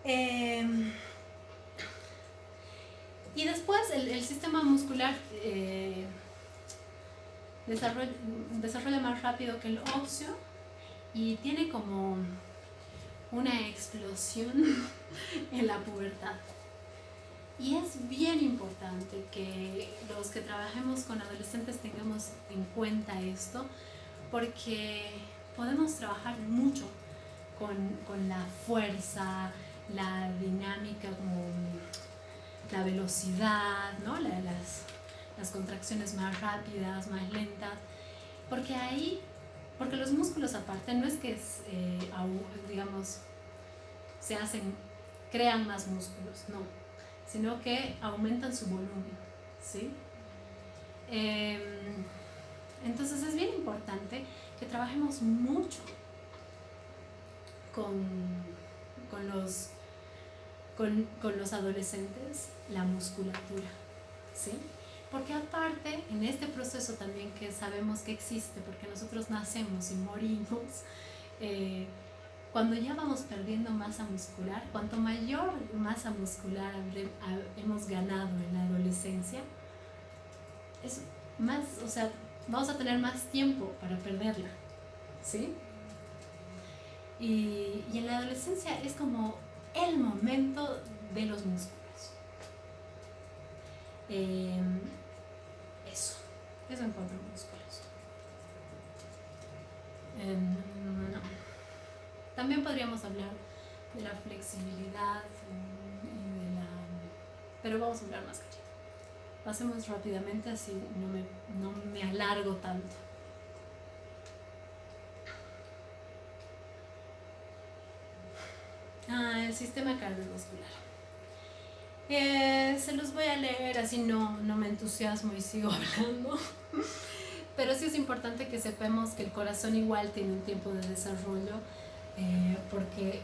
Y después el sistema muscular desarrolla más rápido que el óseo y tiene como una explosión en la pubertad. Y es bien importante que los que trabajemos con adolescentes tengamos en cuenta esto, porque podemos trabajar mucho con la fuerza, la dinámica, como la velocidad, ¿no? Las contracciones más rápidas, más lentas, porque los músculos aparte no es que digamos crean más músculos, no, sino que aumentan su volumen, ¿sí? Entonces es bien importante que trabajemos mucho con los adolescentes la musculatura, ¿sí? Porque aparte, en este proceso también que sabemos que existe, porque nosotros nacemos y morimos, cuando ya vamos perdiendo masa muscular, cuanto mayor masa muscular hemos ganado en la adolescencia, es más, o sea, vamos a tener más tiempo para perderla, ¿sí? Y en la adolescencia es como el momento de los músculos. Eso en cuanto a músculos. No. También podríamos hablar de la flexibilidad pero vamos a hablar más callado. Pasemos rápidamente, así no me alargo tanto. El sistema cardiovascular. Se los voy a leer, así no me entusiasmo y sigo hablando. Pero sí es importante que sepamos que el corazón igual tiene un tiempo de desarrollo, porque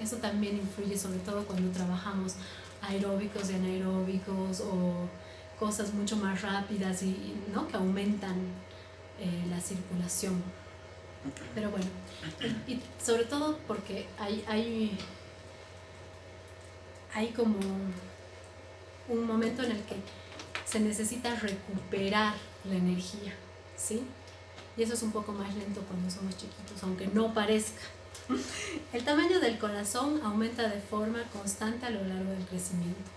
eso también influye, sobre todo cuando trabajamos aeróbicos y anaeróbicos o cosas mucho más rápidas ¿no? que aumentan la circulación. Pero bueno, y sobre todo porque hay como un momento en el que se necesita recuperar la energía, ¿sí? Y eso es un poco más lento cuando somos chiquitos, aunque no parezca. El tamaño del corazón aumenta de forma constante a lo largo del crecimiento.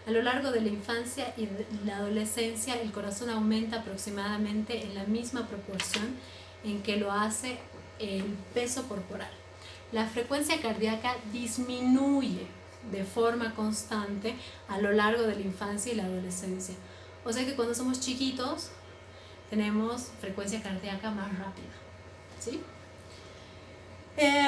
A lo largo de la infancia y de la adolescencia, el corazón aumenta aproximadamente en la misma proporción en que lo hace el peso corporal. La frecuencia cardíaca disminuye de forma constante a lo largo de la infancia y la adolescencia. O sea que cuando somos chiquitos tenemos frecuencia cardíaca más rápida, ¿sí?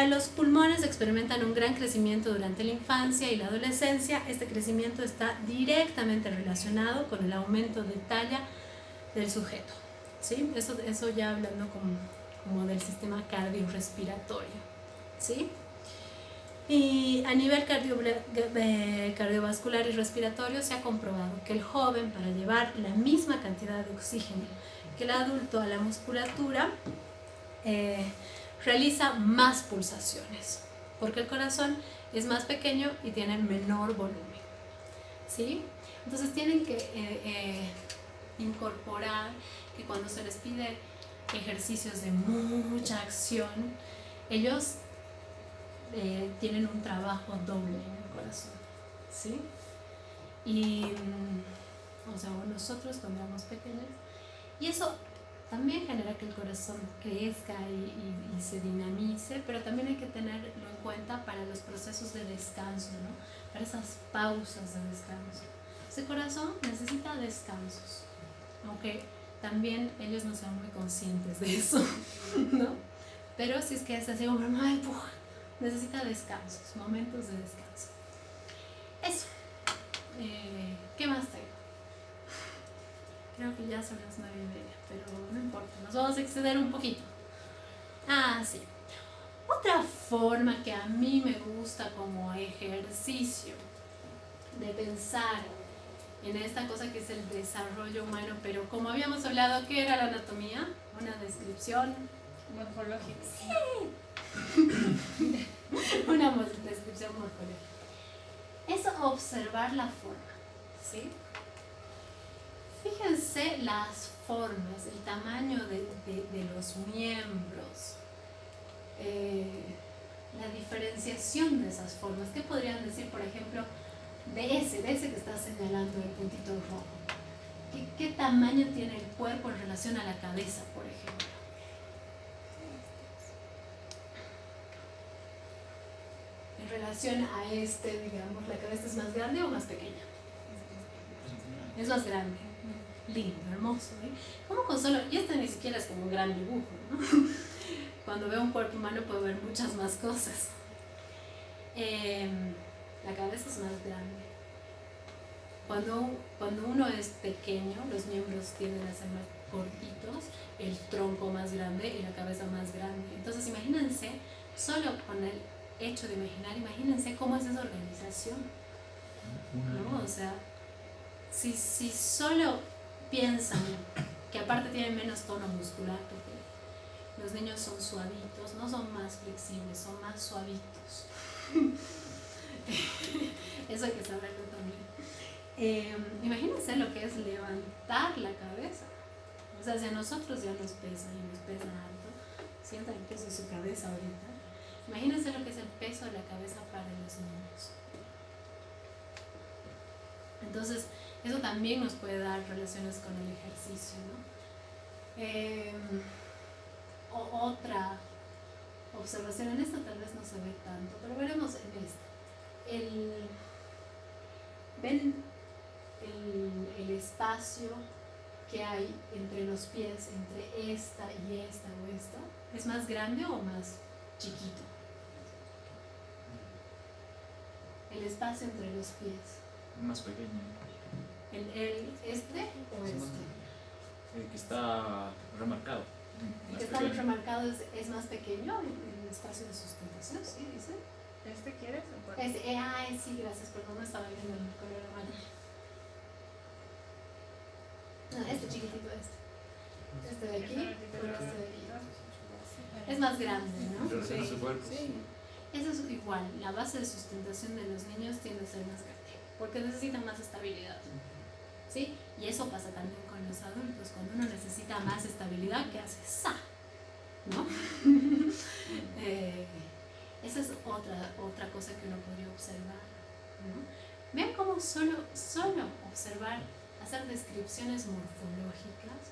Los pulmones experimentan un gran crecimiento durante la infancia y la adolescencia. Este crecimiento está directamente relacionado con el aumento de talla del sujeto, ¿sí? Eso ya hablando como del sistema cardiorrespiratorio, ¿sí? Y a nivel cardiovascular y respiratorio se ha comprobado que el joven, para llevar la misma cantidad de oxígeno que el adulto a la musculatura, realiza más pulsaciones, porque el corazón es más pequeño y tiene menor volumen, ¿sí? Entonces tienen que incorporar que cuando se les pide ejercicios de mucha acción, ellos tienen un trabajo doble en el corazón, ¿sí? Y, o sea, nosotros cuando éramos pequeños, y eso también genera que el corazón crezca y se dinamice, pero también hay que tenerlo en cuenta para los procesos de descanso, ¿no? Para esas pausas de descanso. Ese corazón necesita descansos, aunque también ellos no sean muy conscientes de eso, ¿no? Pero si es que es así como, necesita descansos, momentos de descanso. Eso. ¿Qué más tengo? Creo que ya son las 9:30, pero no importa, nos vamos a exceder un poquito. Sí. Otra forma que a mí me gusta como ejercicio de pensar en esta cosa que es el desarrollo humano, pero como habíamos hablado, ¿qué era la anatomía? Una descripción morfológica. Sí. Una descripción morfología. Es observar la forma, ¿sí? Fíjense las formas, el tamaño de los miembros, la diferenciación de esas formas. ¿Qué podrían decir, por ejemplo, de ese que está señalando el puntito rojo? ¿Qué tamaño tiene el cuerpo en relación a la cabeza, por ejemplo? En relación a digamos, ¿la cabeza es más grande o más pequeña? Es más grande. Lindo, hermoso, ¿eh? ¿Cómo con solo? Y ni siquiera es como un gran dibujo, ¿no? Cuando veo un cuerpo humano puedo ver muchas más cosas. La cabeza es más grande. Cuando uno es pequeño, los miembros tienden a ser más cortitos, el tronco más grande y la cabeza más grande. Entonces imagínense, solo con el hecho de imaginar, imagínense cómo es esa organización, ¿no? O sea, si solo piensan que aparte tienen menos tono muscular, porque los niños son suavitos, no son más flexibles, son más suavitos. Eso hay que saberlo también. Imagínense lo que es levantar la cabeza. O sea, si a nosotros ya nos pesa y nos pesa alto, sientan el peso de su cabeza ahorita. Imagínense lo que es el peso de la cabeza para los niños. Entonces, eso también nos puede dar relaciones con el ejercicio, ¿no? Otra observación, en esta tal vez no se ve tanto, pero veremos en esta. ¿Ven el espacio que hay entre los pies, entre esta y esta o esta? ¿Es más grande o más chiquito? El espacio entre los pies. Más pequeño. ¿Este o este? El que está remarcado. El que está remarcado es más pequeño, el espacio de sustentación, ¿sí? Dice. ¿Este quieres o cuál? Sí, gracias, perdón, no estaba viendo el color amarillo. No, este chiquitito, este de aquí, pero este de aquí. Es más grande, ¿no? Sí. Eso es igual, la base de sustentación de los niños tiende a ser más grande, porque necesitan más estabilidad, ¿sí? Y eso pasa también con los adultos, cuando uno necesita más estabilidad, ¿qué hace? ¡Sa! ¿No? Esa es otra cosa que uno podría observar, ¿no? Vean cómo solo observar, hacer descripciones morfológicas,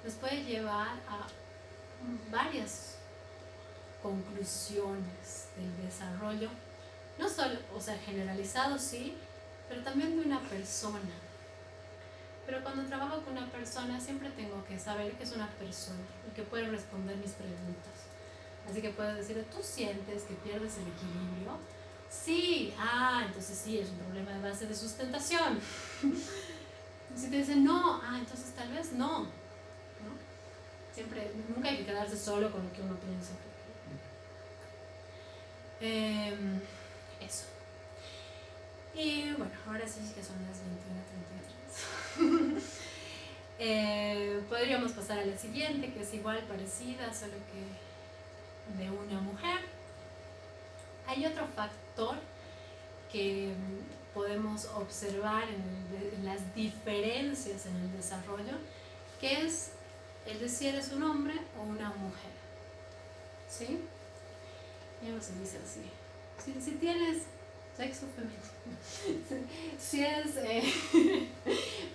nos puede llevar a varias conclusiones del desarrollo, no solo, o sea, generalizado sí, pero también de una persona. Pero cuando trabajo con una persona siempre tengo que saber que es una persona y que puede responder mis preguntas. Así que puedo decirle, ¿tú sientes que pierdes el equilibrio? Sí, entonces sí, es un problema de base de sustentación. Si te dicen no, entonces tal vez no. Siempre, nunca hay que quedarse solo con lo que uno piensa. Eso. Y bueno, ahora sí que son las 21:33. Podríamos pasar a la siguiente, que es igual, parecida, solo que de una mujer. Hay otro factor que podemos observar en las diferencias en el desarrollo, que es el de si eres un hombre o una mujer. ¿Sí? Ya no se dice así. Si tienes sexo femenino. Si es,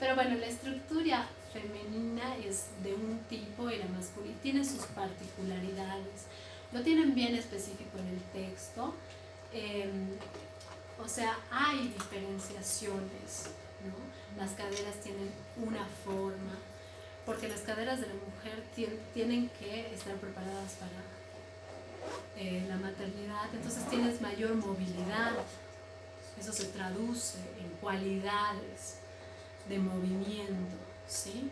pero bueno, la estructura femenina es de un tipo y la masculina tiene sus particularidades. Lo tienen bien específico en el texto. O sea, hay diferenciaciones, ¿no? Las caderas tienen una forma, porque las caderas de la mujer tienen que estar preparadas para la maternidad, entonces tienes mayor movilidad. Eso se traduce en cualidades de movimiento, ¿sí?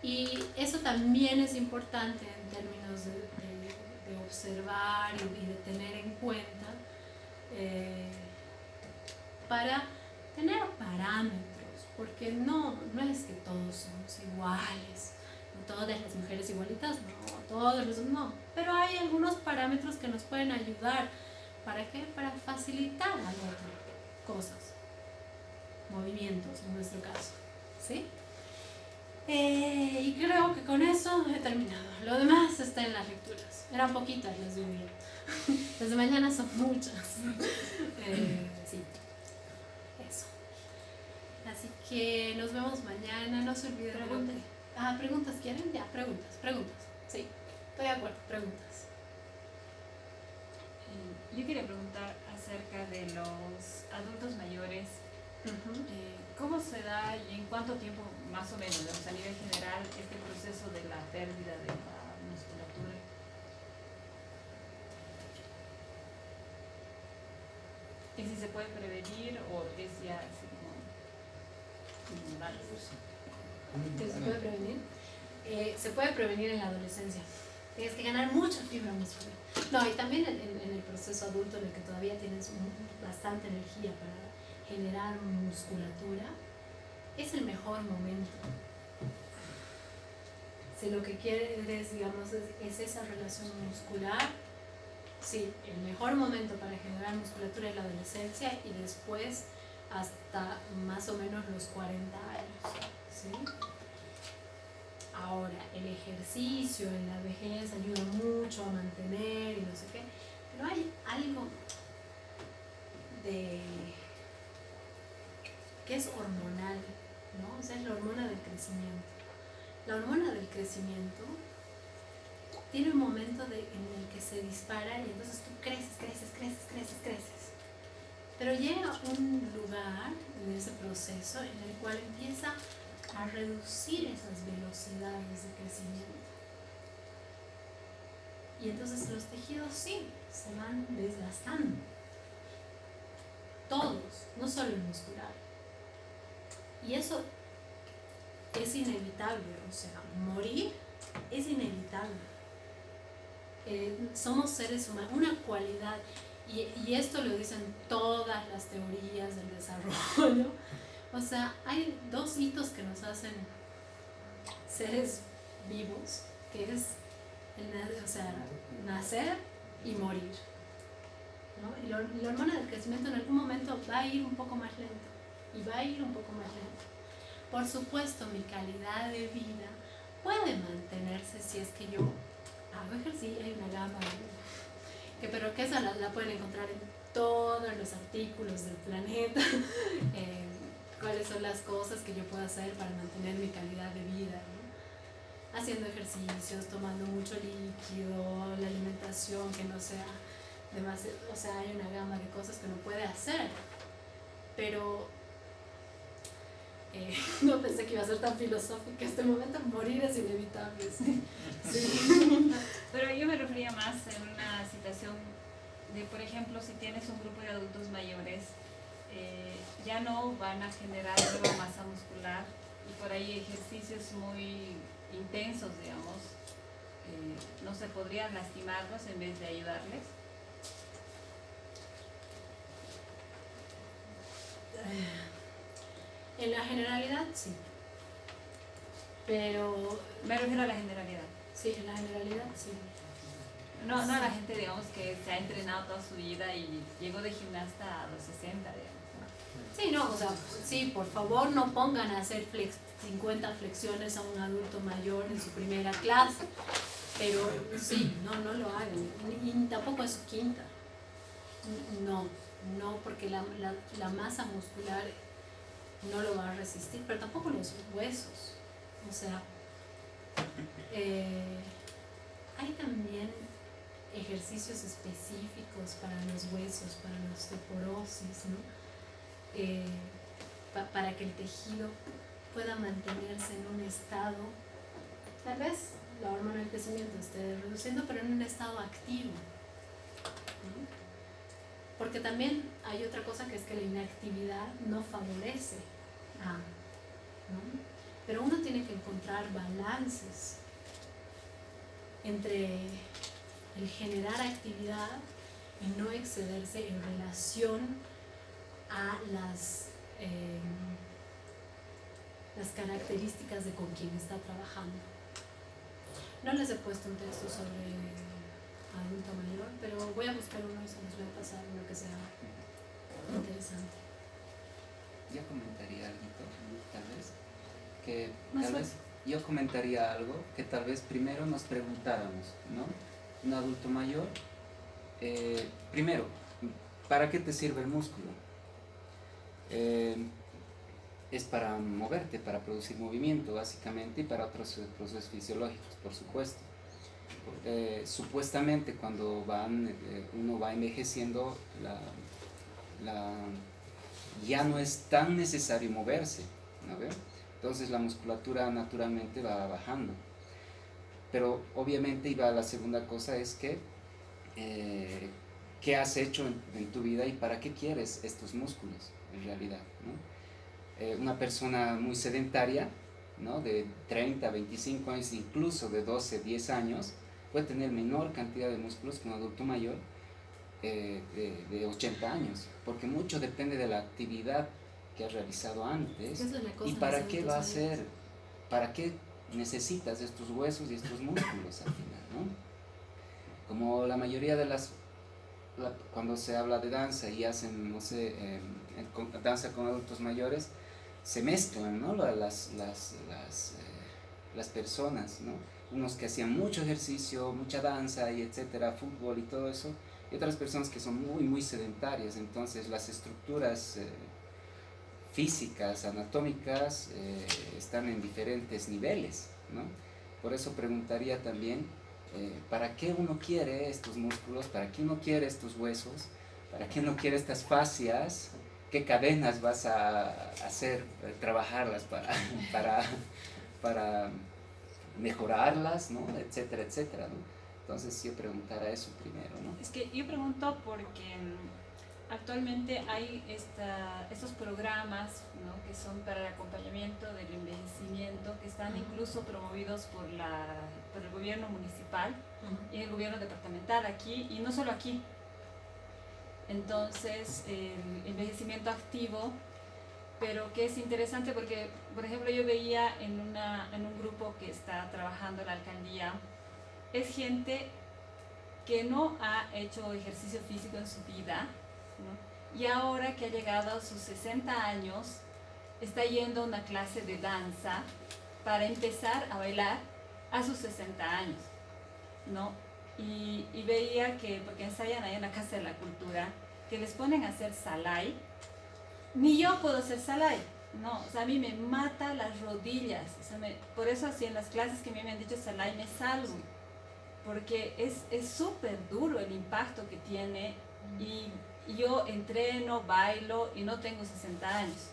Y eso también es importante en términos de observar y de tener en cuenta para tener parámetros, porque no es que todos somos iguales, no todas las mujeres igualitas, no, pero hay algunos parámetros que nos pueden ayudar ¿Para qué? Para facilitar al otro cosas, movimientos en nuestro caso, ¿sí? Y creo que con eso he terminado. Lo demás está en las lecturas. Eran poquitas las de hoy día. Las de mañana son muchas. Sí, eso. Así que nos vemos mañana. No se olviden. Preguntas. ¿Preguntas quieren? Ya, preguntas. Sí, estoy de acuerdo, preguntas. Yo quería preguntar acerca de los adultos mayores. ¿Cómo se da y en cuánto tiempo, más o menos, a nivel general, este proceso de la pérdida de la musculatura? ¿Y si se puede prevenir o es ya así como inmortal? ¿Que se puede prevenir? Se puede prevenir en la adolescencia. Tienes que ganar mucha fibra muscular. No, y también en el proceso adulto en el que todavía tienes bastante energía para generar musculatura, es el mejor momento. Si lo que quieres, digamos, es esa relación muscular, sí, el mejor momento para generar musculatura es la adolescencia y después hasta más o menos los 40 años, ¿sí? Ahora, el ejercicio en la vejez ayuda mucho a mantener y no sé qué, pero hay algo que es hormonal, ¿no? O sea, es la hormona del crecimiento. La hormona del crecimiento tiene un momento en el que se dispara y entonces tú creces. Pero llega un lugar en ese proceso en el cual empieza a reducir esas velocidades de crecimiento. Y entonces los tejidos sí se van desgastando. Todos, no solo el muscular. Y eso es inevitable, o sea, morir es inevitable. Somos seres humanos, una cualidad, y esto lo dicen todas las teorías del desarrollo. O sea, hay dos hitos que nos hacen seres vivos, que es nacer y morir, ¿no? Y la hormona del crecimiento en algún momento va a ir un poco más lento, y va a ir un poco más lento. Por supuesto, mi calidad de vida puede mantenerse si es que yo hago ejercicio. Hay una gama, pero que esa la pueden encontrar en todos los artículos del planeta. Cuáles son las cosas que yo puedo hacer para mantener mi calidad de vida, ¿no? Haciendo ejercicios, tomando mucho líquido, la alimentación que no sea demasiado, o sea, hay una gama de cosas que uno puede hacer, pero no pensé que iba a ser tan filosófica este momento. Morir es inevitable, sí. Sí. Pero yo me refería más en una situación de, por ejemplo, si tienes un grupo de adultos mayores, ya no van a generar nueva masa muscular y por ahí ejercicios muy intensos, digamos, no se podrían lastimarlos en vez de ayudarles. En la generalidad sí, pero Me refiero a la generalidad. sí, en la generalidad sí. No a la gente, digamos, que se ha entrenado toda su vida y llegó de gimnasta a los 60, digamos. Sí, no, o sea, sí, por favor no pongan a hacer 50 flexiones a un adulto mayor en su primera clase, pero sí, no lo hagan, y tampoco es su quinta. No, porque la masa muscular no lo va a resistir, pero tampoco los huesos. O sea, hay también ejercicios específicos para los huesos, para la osteoporosis, ¿no? Para que el tejido pueda mantenerse en un estado, tal vez la hormona del crecimiento esté reduciendo, pero en un estado activo, ¿no? Porque también hay otra cosa, que es que la inactividad no favorece, ¿no? Pero uno tiene que encontrar balances entre el generar actividad y no excederse en relación a las características de con quien está trabajando. No les he puesto un texto sobre adulto mayor, pero voy a buscar uno y se los voy a pasar, uno que sea interesante. Yo comentaría algo, tal vez, que Más tal fuerte. vez yo comentaría algo que tal vez primero nos preguntáramos, ¿no? Un adulto mayor, primero, ¿para qué te sirve el músculo? Es para moverte, para producir movimiento básicamente y para otros procesos fisiológicos, por supuesto. Supuestamente cuando uno va envejeciendo, ya no es tan necesario moverse, ¿no ve? Entonces la musculatura naturalmente va bajando. Pero obviamente, y va la segunda cosa, es que ¿qué has hecho en tu vida y para qué quieres estos músculos en realidad, ¿no? Una persona muy sedentaria, ¿no? De 30, 25 años, incluso de 12, 10 años, puede tener menor cantidad de músculos que un adulto mayor de 80 años, porque mucho depende de la actividad que has realizado antes. Esa es la cosa, ¿Y los para qué adultos va a mayores. ser? ¿Para qué necesitas estos huesos y estos músculos al final, ¿no? Como la mayoría de cuando se habla de danza y hacen, no sé, danza con adultos mayores, se mezclan, ¿no? Las personas, ¿no? Unos que hacían mucho ejercicio, mucha danza y etcétera, fútbol y todo eso, y otras personas que son muy, muy sedentarias. Entonces las estructuras físicas, anatómicas, están en diferentes niveles, ¿no? Por eso preguntaría también, ¿para qué uno quiere estos músculos? ¿Para qué uno quiere estos huesos? ¿Para qué uno quiere estas fascias? ¿Qué cadenas vas a hacer, trabajarlas para mejorarlas, ¿no? Etcétera, etcétera, ¿no? Entonces yo preguntara eso primero, ¿no? Es que yo pregunto porque actualmente hay estos programas, ¿no? Que son para el acompañamiento del envejecimiento, que están incluso promovidos por el gobierno municipal y el gobierno departamental aquí, y no solo aquí. Entonces, el envejecimiento activo, pero que es interesante porque, por ejemplo, yo veía en un grupo que está trabajando en la alcaldía, es gente que no ha hecho ejercicio físico en su vida, ¿no? Y ahora que ha llegado a sus 60 años, está yendo a una clase de danza para empezar a bailar a sus 60 años, ¿no? Y veía que, porque ensayan ahí en la Casa de la Cultura, que les ponen a hacer salai. Ni yo puedo hacer salai, no, o sea, a mí me mata las rodillas, o sea, por eso así en las clases que a mí me han dicho salai me salgo, porque es súper duro el impacto que tiene, y yo entreno, bailo y no tengo 60 años.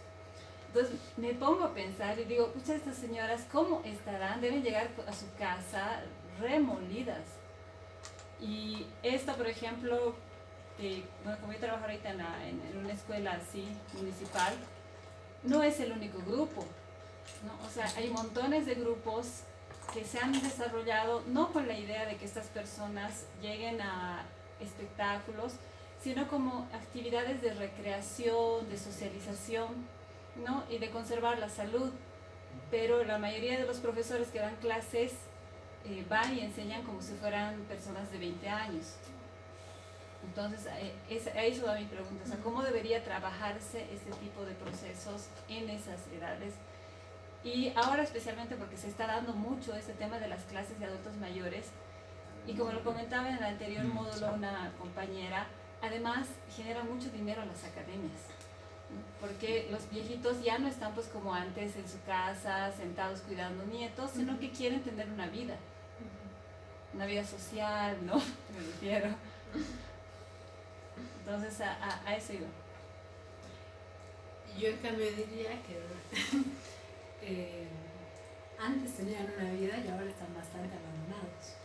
Entonces me pongo a pensar y digo, pucha, estas señoras, ¿cómo estarán? Deben llegar a su casa remolidas. Y esta, por ejemplo, bueno, como yo trabajo ahorita en una escuela así, municipal, no es el único grupo, ¿no? O sea, hay montones de grupos que se han desarrollado no con la idea de que estas personas lleguen a espectáculos, sino como actividades de recreación, de socialización, ¿no? Y de conservar la salud. Pero la mayoría de los profesores que dan clases van y enseñan como si fueran personas de 20 años. Entonces, a eso va mi pregunta, o sea, ¿cómo debería trabajarse este tipo de procesos en esas edades? Y ahora especialmente porque se está dando mucho este tema de las clases de adultos mayores, y como lo comentaba en el anterior módulo una compañera, además genera mucho dinero a las academias, ¿no? Porque los viejitos ya no están pues como antes en su casa, sentados cuidando nietos, sino que quieren tener una vida social, ¿no? Me refiero. Entonces a eso iba. Yo en cambio diría que antes tenían una vida y ahora están bastante abandonados.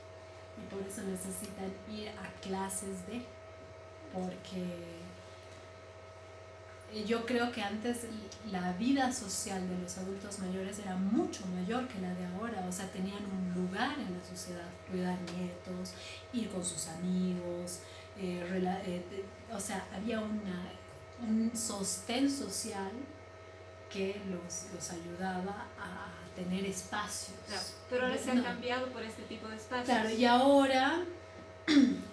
Y por eso necesitan ir a clases porque yo creo que antes la vida social de los adultos mayores era mucho mayor que la de ahora, o sea, tenían un lugar en la sociedad, cuidar nietos, ir con sus amigos, o sea, había un sostén social que los ayudaba a tener espacios. Claro, pero ahora se han cambiado por este tipo de espacios. Claro, y ahora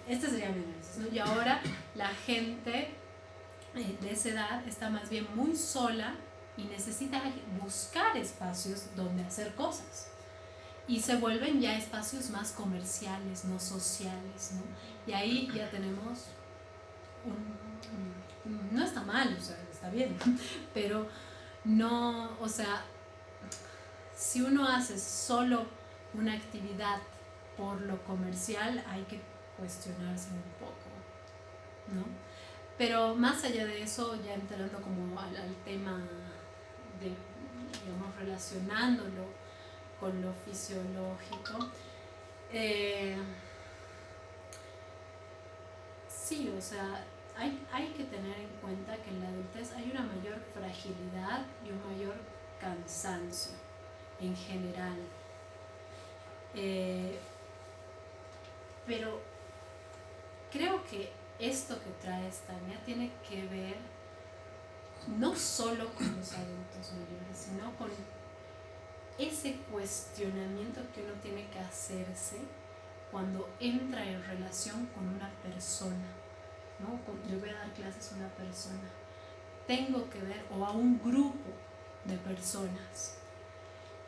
este sería mi análisis, ¿no? Y ahora la gente de esa edad está más bien muy sola y necesita buscar espacios donde hacer cosas. Y se vuelven ya espacios más comerciales, no sociales, ¿no? Y ahí ya tenemos no está mal, o sea, está bien, pero no, o sea, si uno hace solo una actividad por lo comercial, hay que cuestionarse un poco, ¿no? Pero más allá de eso, ya entrando como al tema de, digamos, relacionándolo con lo fisiológico, sí, o sea, hay que tener en cuenta que en la adultez hay una mayor fragilidad y un mayor cansancio en general. Pero creo que esto que trae Tania tiene que ver no solo con los adultos mayores, sino con ese cuestionamiento que uno tiene que hacerse cuando entra en relación con una persona, ¿no? Yo voy a dar clases a una persona, tengo que ver, o a un grupo de personas.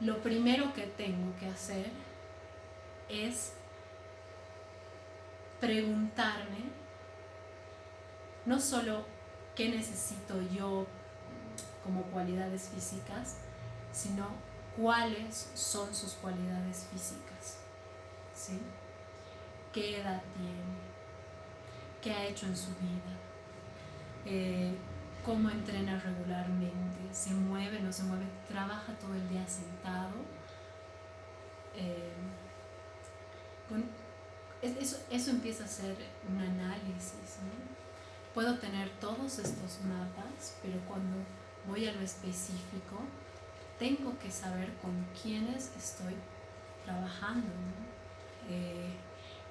Lo primero que tengo que hacer es preguntarme no solo qué necesito yo como cualidades físicas, sino cuáles son sus cualidades físicas, ¿sí? ¿Qué edad tiene? ¿Qué ha hecho en su vida? ¿Cómo entrena regularmente? ¿Se mueve, no se mueve? ¿Trabaja todo el día sentado? Eso empieza a ser un análisis, ¿no? Puedo tener todos estos mapas, pero cuando voy a lo específico, tengo que saber con quiénes estoy trabajando, ¿no?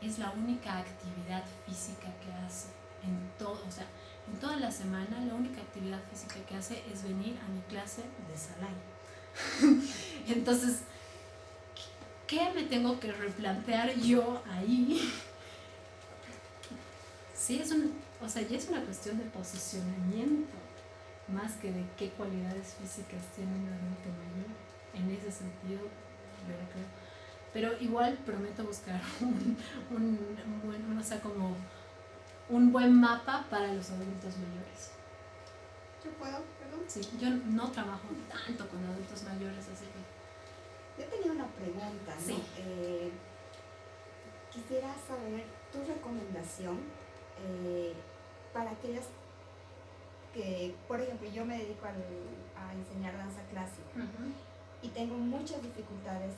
Es la única actividad física que hace en todo, o sea, en toda la semana la única actividad física que hace es venir a mi clase de Salai. Entonces, ¿qué me tengo que replantear yo ahí? Sí, ya es una cuestión de posicionamiento, más que de qué cualidades físicas tiene un adulto mayor. En ese sentido, yo lo creo. Pero igual prometo buscar un buen mapa para los adultos mayores. ¿Yo puedo? ¿Perdón? Sí, yo no trabajo tanto con adultos mayores, así que... Yo tenía una pregunta, ¿no? Sí. Quisiera saber tu recomendación para aquellas que, por ejemplo, yo me dedico a enseñar danza clásica y tengo muchas dificultades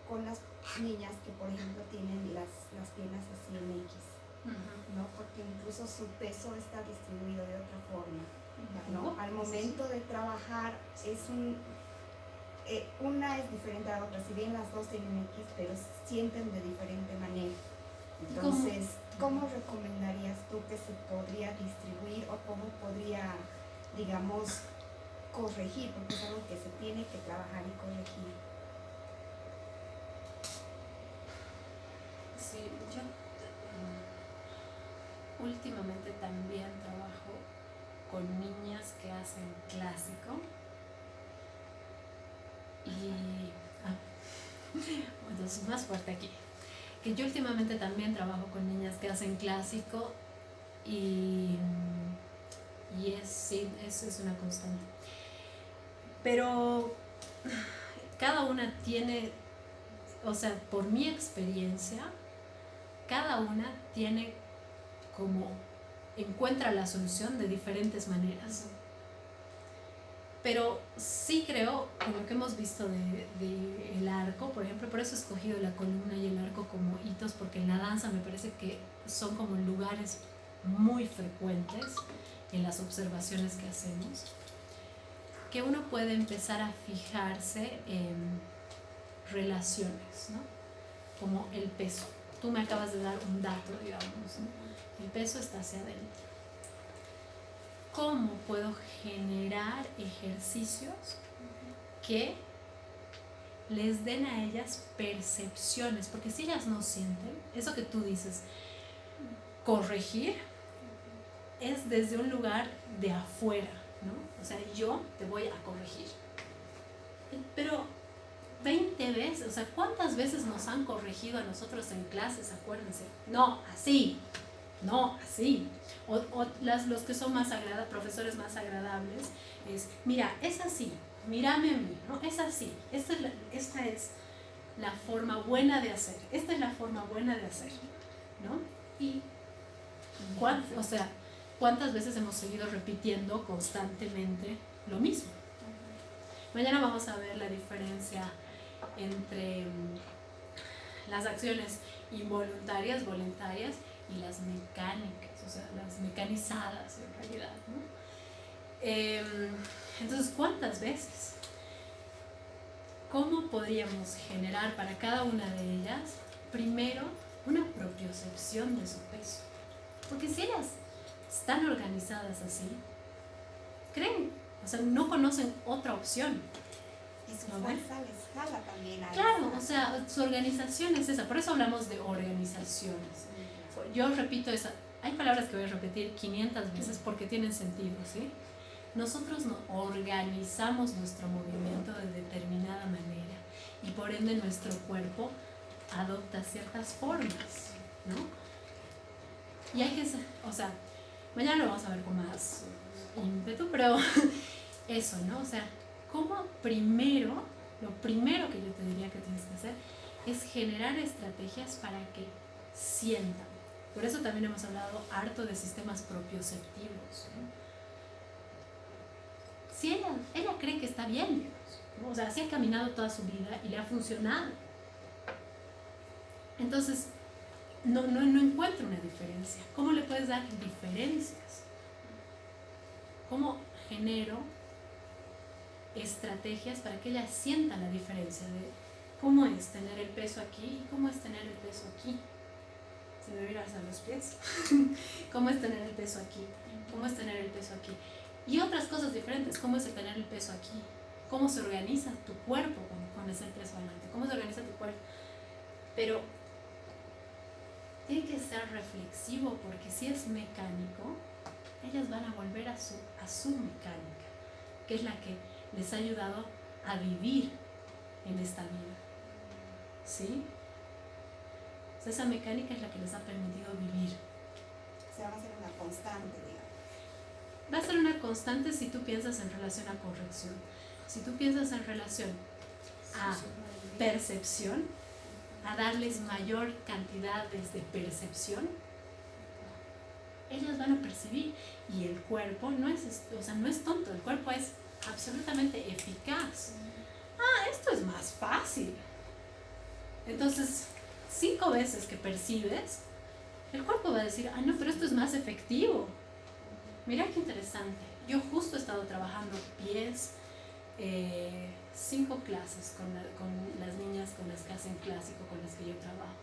con las niñas que, por ejemplo, tienen las piernas así en X, ¿no? Porque incluso su peso está distribuido de otra forma, ¿no? Al momento de trabajar una es diferente a la otra, si bien las dos tienen X, pero sienten de diferente manera. Entonces, ¿cómo recomendarías tú que se podría distribuir o cómo podría, digamos, corregir? Porque es algo que se tiene que trabajar y corregir. Sí, yo últimamente también trabajo con niñas que hacen clásico y entonces más fuerte aquí, que yo últimamente también trabajo con niñas que hacen clásico y es una constante, pero cada una tiene, o sea, por mi experiencia, cada una tiene encuentra la solución de diferentes maneras. Pero sí creo, con lo que hemos visto de el arco, por ejemplo, por eso he escogido la columna y el arco como hitos, porque en la danza me parece que son como lugares muy frecuentes en las observaciones que hacemos, que uno puede empezar a fijarse en relaciones, ¿no? Como el peso. Tú me acabas de dar un dato, digamos, ¿no? El peso está hacia adentro. ¿Cómo puedo generar ejercicios que les den a ellas percepciones? Porque si ellas no sienten, eso que tú dices, corregir es desde un lugar de afuera, ¿no? O sea, yo te voy a corregir. Pero 20 veces, o sea, ¿cuántas veces nos han corregido a nosotros en clases? Acuérdense, no, así, no, así. O los que son más profesores más agradables, es, mira, es así, mírame a mí, ¿no? Es así, esta es la forma buena de hacer, esta es la forma buena de hacer, ¿no? Y, o sea, ¿cuántas veces hemos seguido repitiendo constantemente lo mismo? Mañana vamos a ver la diferencia entre las acciones involuntarias, voluntarias y las mecánicas, o sea, las mecanizadas en realidad, ¿no? Entonces, ¿cuántas veces? ¿Cómo podríamos generar para cada una de ellas, primero, una propiocepción de su peso? Porque si ellas están organizadas así, creen, o sea, no conocen otra opción. Y su fuerza les jala también a Claro, esa. o sea, su organización es esa, por eso hablamos de organizaciones. Yo repito esa, hay palabras que voy a repetir 500 veces porque tienen sentido, ¿sí? Nosotros organizamos nuestro movimiento de determinada manera y por ende nuestro cuerpo adopta ciertas formas, ¿no? Y hay que, o sea, mañana lo vamos a ver con más ímpetu, pero eso, ¿no? O sea, como lo primero que yo te diría que tienes que hacer es generar estrategias para que sientan. Por eso también hemos hablado harto de sistemas propioceptivos, ¿no? Si ella cree que está bien, ¿no? O sea, si ha caminado toda su vida y le ha funcionado. Entonces, no encuentro una diferencia. ¿Cómo le puedes dar diferencias? ¿Cómo genero estrategias para que ella sienta la diferencia de cómo es tener el peso aquí y cómo es tener el peso aquí? Si me miras a los pies, ¿cómo es tener el peso aquí? ¿Cómo es tener el peso aquí? Y otras cosas diferentes, ¿cómo es el tener el peso aquí? ¿Cómo se organiza tu cuerpo cuando pones el peso adelante? ¿Cómo se organiza tu cuerpo? Pero tiene que ser reflexivo porque si es mecánico, ellas van a volver a su mecánica, que es la que les ha ayudado a vivir en esta vida. ¿Sí? O sea, esa mecánica es la que les ha permitido vivir. O sea, va a ser una constante, digamos. Va a ser una constante si tú piensas en relación a corrección. Si tú piensas en relación a percepción, a darles mayor cantidades de percepción, ellas van a percibir. Y el cuerpo no es tonto, el cuerpo es absolutamente eficaz. Esto es más fácil. Entonces, 5 veces que percibes, el cuerpo va a decir, no, pero esto es más efectivo. Mira qué interesante. Yo justo he estado trabajando pies, 5 clases con las niñas con las que hacen clásico, con las que yo trabajo.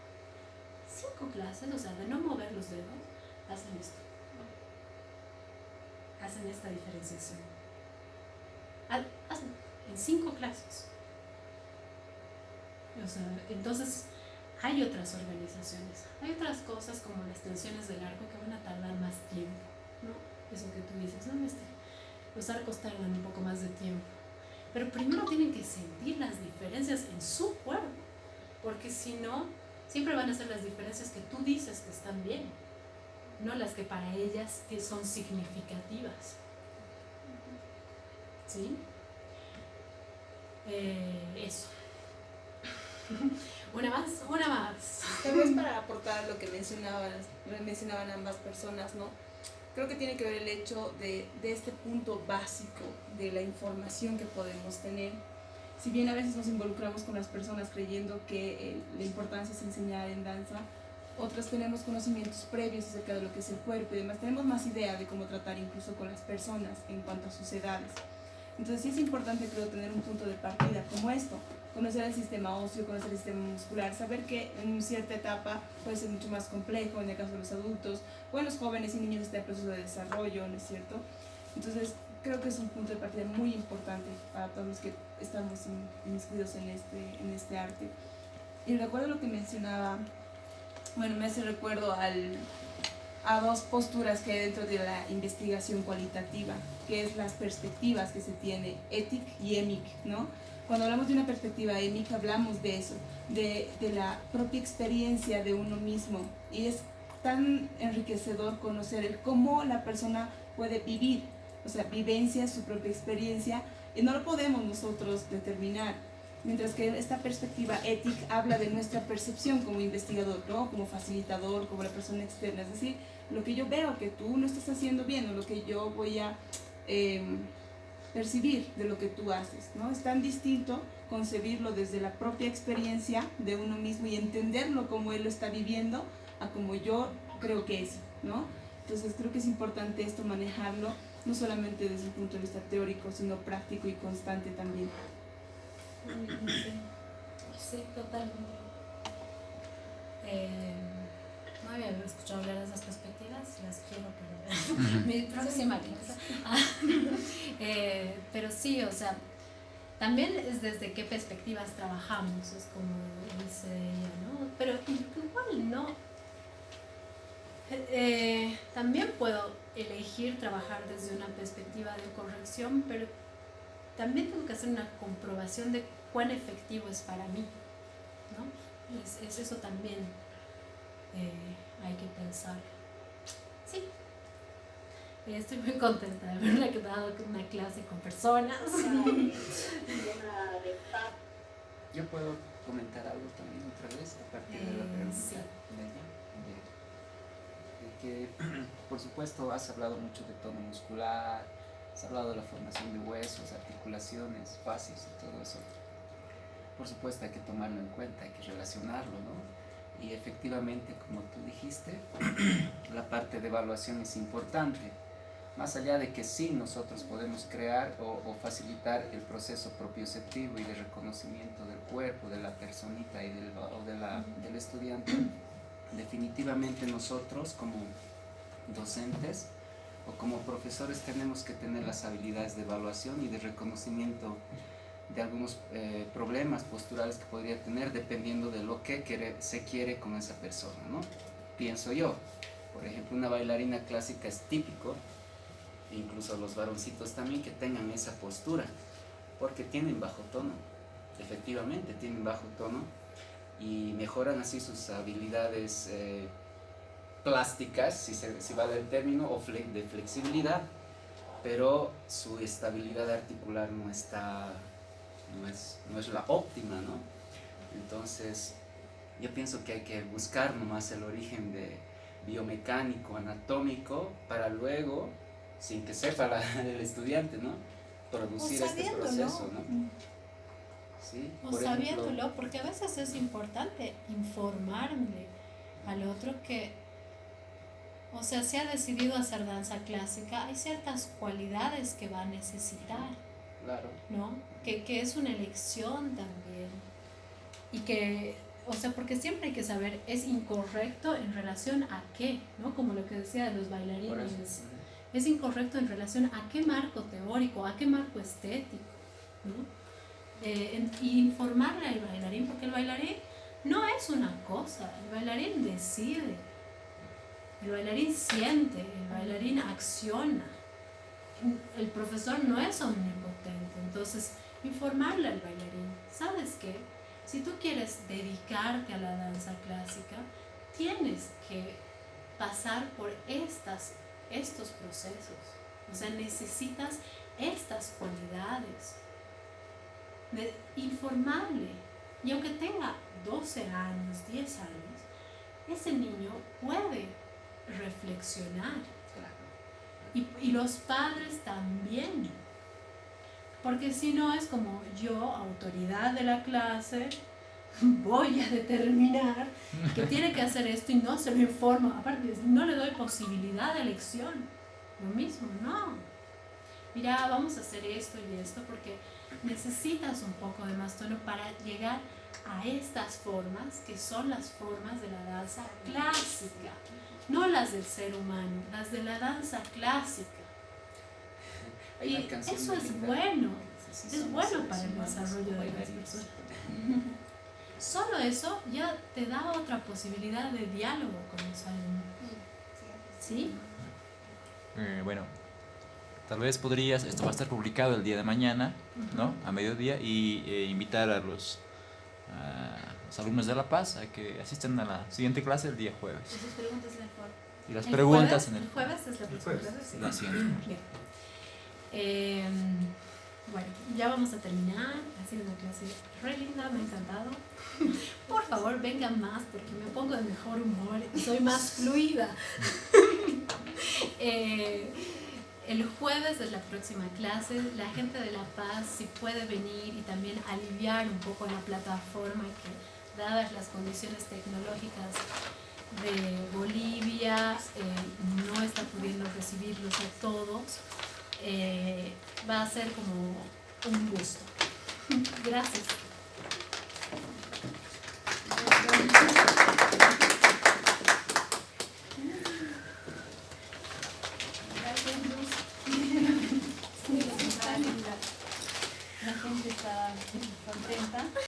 5 clases, o sea, de no mover los dedos, hacen esto. Hacen esta diferenciación. Hacen en 5 clases. O sea, entonces hay otras organizaciones, hay otras cosas como las tensiones del arco que van a tardar más tiempo, ¿no? Eso que tú dices, ¿no? Los arcos tardan un poco más de tiempo. Pero primero tienen que sentir las diferencias en su cuerpo, porque si no, siempre van a ser las diferencias que tú dices que están bien, no las que para ellas son significativas. ¿Sí? Eso. Una más. Tal vez para aportar lo que mencionaban ambas personas, ¿no? Creo que tiene que ver el hecho de este punto básico de la información que podemos tener. Si bien a veces nos involucramos con las personas creyendo que la importancia es enseñar en danza, otras tenemos conocimientos previos acerca de lo que es el cuerpo y demás. Tenemos más idea de cómo tratar incluso con las personas en cuanto a sus edades. Entonces sí es importante, creo, tener un punto de partida como esto. Conocer el sistema óseo, conocer el sistema muscular, saber que en cierta etapa puede ser mucho más complejo en el caso de los adultos o en los jóvenes y niños está en proceso de desarrollo, ¿no es cierto? Entonces creo que es un punto de partida muy importante para todos los que estamos inscritos en este arte. Y de acuerdo a lo que mencionaba, bueno, me hace recuerdo a dos posturas que hay dentro de la investigación cualitativa, que es las perspectivas que se tiene, ETIC y EMIC, ¿no? Cuando hablamos de una perspectiva EMIC hablamos de eso, de la propia experiencia de uno mismo, y es tan enriquecedor conocer el cómo la persona puede vivir, o sea, vivencia su propia experiencia, y no lo podemos nosotros determinar. Mientras que esta perspectiva ética habla de nuestra percepción como investigador, ¿no? Como facilitador, como la persona externa. Es decir, lo que yo veo que tú no estás haciendo bien o lo que yo voy a percibir de lo que tú haces, ¿no? Es tan distinto concebirlo desde la propia experiencia de uno mismo y entenderlo como él lo está viviendo a como yo creo que es, ¿no? Entonces creo que es importante esto manejarlo, no solamente desde un punto de vista teórico, sino práctico y constante también. Sí, totalmente. No había escuchado hablar de esas perspectivas, las quiero, pero mi próxima clase. Pero sí, o sea, también es desde qué perspectivas trabajamos, es como dice ella, ¿no? Pero igual no. También puedo elegir trabajar desde una perspectiva de corrección, pero también tengo que hacer una comprobación de cuán efectivo es para mí, ¿no? Es eso también hay que pensar. Sí, estoy muy contenta de haber dado una clase con personas. Yo puedo comentar algo también otra vez a partir de la pregunta Sí. de que, por supuesto, has hablado mucho de tono muscular, has hablado de la formación de huesos, articulaciones, fascias y todo eso. Por supuesto hay que tomarlo en cuenta, hay que relacionarlo, ¿no? Y efectivamente, como tú dijiste, la parte de evaluación es importante. Más allá de que sí nosotros podemos crear o facilitar el proceso propioceptivo y de reconocimiento del cuerpo, de la personita y del estudiante, definitivamente nosotros como docentes o como profesores tenemos que tener las habilidades de evaluación y de reconocimiento de algunos problemas posturales que podría tener dependiendo de lo que se quiere con esa persona, ¿no? Pienso yo, por ejemplo, una bailarina clásica es típico, incluso los varoncitos también, que tengan esa postura, porque tienen bajo tono, efectivamente tienen bajo tono y mejoran así sus habilidades plásticas, si vale el término, o de flexibilidad, pero su estabilidad articular no es la óptima, ¿no? Entonces, yo pienso que hay que buscar nomás el origen biomecánico, anatómico, para luego, sin que sepa el estudiante, ¿no? Producir este proceso, ¿no? ¿Sí? O Por sabiéndolo, ejemplo, porque a veces es importante informarle al otro que, o sea, si ha decidido hacer danza clásica, hay ciertas cualidades que va a necesitar, claro, ¿no? Que es una elección también. Y que, o sea, porque siempre hay que saber, es incorrecto en relación a qué, ¿no? Como lo que decía de los por bailarines. eso. Es incorrecto en relación a qué marco teórico, a qué marco estético, ¿no? Y informarle al bailarín, porque el bailarín no es una cosa, el bailarín decide, el bailarín siente, el bailarín acciona, el profesor no es omnipotente. Entonces informarle al bailarín, ¿sabes qué? Si tú quieres dedicarte a la danza clásica, tienes que pasar por estos procesos, o sea, necesitas estas cualidades. De informarle, y aunque tenga 12 años, 10 años, ese niño puede reflexionar, y los padres también, porque si no es como yo, autoridad de la clase, voy a determinar que tiene que hacer esto y no se lo informo, aparte no le doy posibilidad de elección, lo mismo, no, mira, vamos a hacer esto y esto, porque necesitas un poco de más tono para llegar a estas formas, que son las formas de la danza clásica, no las del ser humano, las de la danza clásica. Hay Y una canción eso muy es linda, bueno, sí, es somos bueno seres para el humanos, desarrollo de las bailarines. personas. Solo eso ya te da otra posibilidad de diálogo con los alumnos. ¿sí? Bueno, tal vez podrías, esto va a estar publicado el día de mañana, ¿no? A mediodía, y invitar a los alumnos de La Paz a que asistan a la siguiente clase el día jueves. Y sus preguntas en el foro. Y las El preguntas jueves, en el jueves es la próxima clase, sí. la siguiente. Bien. Bueno, ya vamos a terminar. Ha sido una clase re linda, me ha encantado. Por favor, vengan más porque me pongo de mejor humor y soy más fluida. El jueves es la próxima clase. La gente de La Paz, si puede venir y también aliviar un poco la plataforma que, dadas las condiciones tecnológicas de Bolivia, no está pudiendo recibirlos a todos. Va a ser como un gusto. Gracias. Gracias, Luz. La gente está contenta.